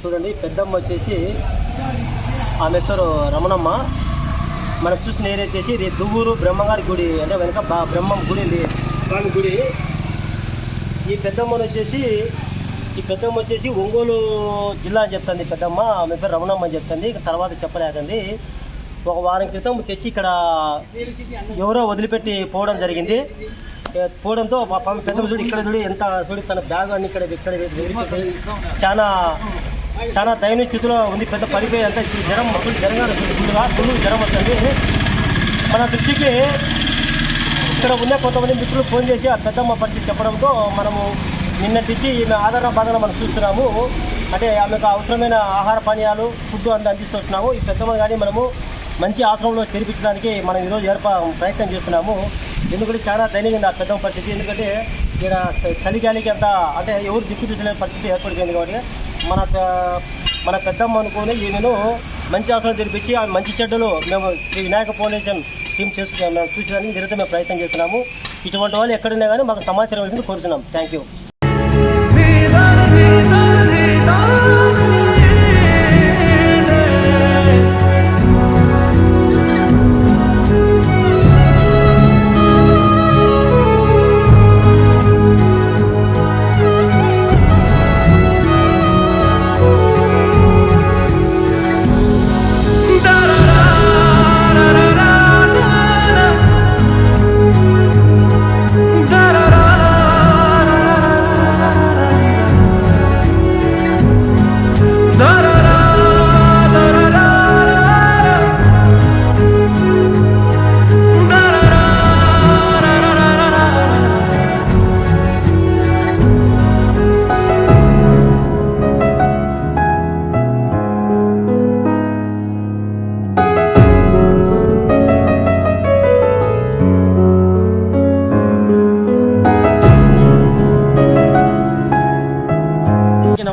చూడండి పెద్దమ్మ వచ్చేసి ఆమె పేరు రమణమ్మ. మనం చూసిన ఏరియా వచ్చేసి ఇది దువ్వూరు బ్రహ్మగారి గుడి, అంటే వెనక బ్రహ్మం గుడి ఉంది, స్వామి గుడి. ఈ పెద్దమ్మ వచ్చేసి ఒంగోలు జిల్లా అని చెప్తుంది పెద్దమ్మ. ఆమె పేరు రమణమ్మ అని చెప్తుంది, తర్వాత చెప్పలేదండి. ఒక వారం క్రితం తెచ్చి ఇక్కడ ఎవరో వదిలిపెట్టి పోవడం జరిగింది. పోవడంతో పెద్దమ్మ చూడు ఇక్కడ చూడు ఎంత చూడు తన బ్యాగ్ అన్ని ఇక్కడ వదిలిపెట్టి చాలా దయనీయ స్థితిలో ఉంది. పెద్ద పడిపోయి అంతా జ్వరం ఫుల్ జ్వరం వస్తుంది. మన దృష్టికి ఇక్కడ ఉన్న కొంతమంది మిత్రులు ఫోన్ చేసి ఆ పెద్దమ్మ పరిస్థితి చెప్పడంతో మనము నిన్నటిచ్చి ఈమె ఆధార బాధన మనం చూస్తున్నాము. అంటే ఆమెకు అవసరమైన ఆహార పానీయాలు ఫుడ్ అందిస్తూ వస్తున్నాము. ఈ పెద్దమ్మ కానీ మనము మంచి ఆశ్రమంలో చేర్పించడానికి మనం ఈరోజు ప్రయత్నం చేస్తున్నాము. ఎందుకంటే చాలా దయనీయంగా ఆ పెద్దమ్మ పరిస్థితి. ఎందుకంటే ఇక్కడ చలిగాలికి అంతా అంటే ఎవరు దిక్కు చూసలేని పరిస్థితి ఏర్పడిపోయింది. కాబట్టి మన పెద్దమ్మ అనుకుని ఈమెను మంచి ఆశ్రమం చేర్పించి ఆ మంచి చెడ్డలు మేము శ్రీ వినాయక ఫౌండేషన్ టీమ్ చూసడానికి నిరంతరం మేము ప్రయత్నం చేస్తున్నాము. ఇటువంటి వాళ్ళు ఎక్కడున్నా కానీ మాకు సమాచారం ఇవ్వాల్సింది కోరుతున్నాం. Thank you.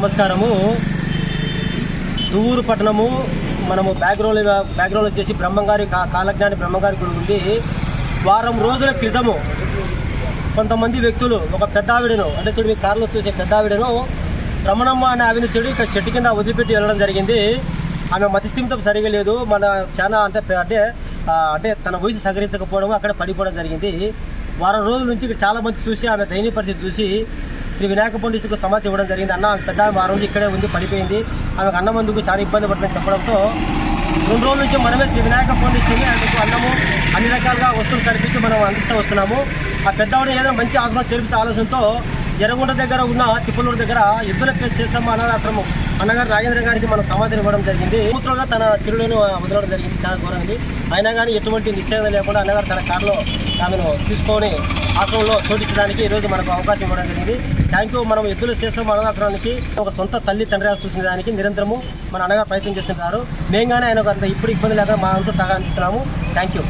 నమస్కారము. దువ్వూరు పట్టణము మనము బ్యాక్గ్రౌండ్ వచ్చేసి బ్రహ్మంగారి కాలజ్ఞాని బ్రహ్మంగారి గుడి ఉంది. వారం రోజుల క్రితము కొంతమంది వ్యక్తులు ఒక పెద్ద ఆవిడను, అంటే చూడు మీ కారులో చూసే పెద్ద ఆవిడను రమణమ్మ అనే ఆవిడ చెడు ఇక్కడ చెట్టు కింద వదిలిపెట్టి వెళ్ళడం జరిగింది. ఆమె మతిస్థిమితం సరిగా లేదు. మన చాలా అంటే తన వయసు సహకరించకపోవడం అక్కడ పడిపోవడం జరిగింది. వారం రోజుల నుంచి ఇక్కడ చాలా మంది చూసి ఆమె దయనీయ పరిస్థితి చూసి శ్రీ వినాయక ఫౌండేషన్కు సమాచారం ఇవ్వడం జరిగింది. అన్న పెద్ద వారం రోజు ఇక్కడే ఉంది, పడిపోయింది, ఆమెకు అన్నం అందుకు చాలా ఇబ్బంది పడుతుందని చెప్పడంతో 2 రోజుల నుంచి మనమే శ్రీ వినాయక ఫౌండేషన్ అందుకు అన్నము అన్ని రకాలుగా వస్తువులు కల్పించి మనం అందిస్తూ వస్తున్నాము. ఆ పెద్దవాడిని ఏదైనా మంచి ఆశ్రమం చేర్పితే ఆలోచనతో ఎర్రగుంట దగ్గర ఉన్న తిప్పలూరు దగ్గర ఎద్దుల ప్లేస్ చేస్తాము అనాథాశ్రమం అన్నగారు రాజేంద్ర గారికి మనం సమాధానం ఇవ్వడం జరిగింది. కూతురుగా తన చెరువులను వదలడం జరిగింది. చాలా ఘోరంగా అయినా కానీ ఎటువంటి నిశ్చయం లేకుండా అన్నగారు తన కారులో ఆమెను తీసుకొని ఆశ్రమంలో చోటించడానికి ఈరోజు మనకు అవకాశం ఇవ్వడం జరిగింది. Thank you. మనం ఎద్దుల చేస్తాం అనాథాశ్రమానికి ఒక సొంత తల్లి తండ్రి చూసిన దానికి నిరంతరము మన అన్నగారు ప్రయత్నం చేస్తున్నారు. మేము కానీ ఆయనకు అంత ఇప్పుడు ఇబ్బంది లేక మా అంతా సహకరిస్తున్నాము. Thank you.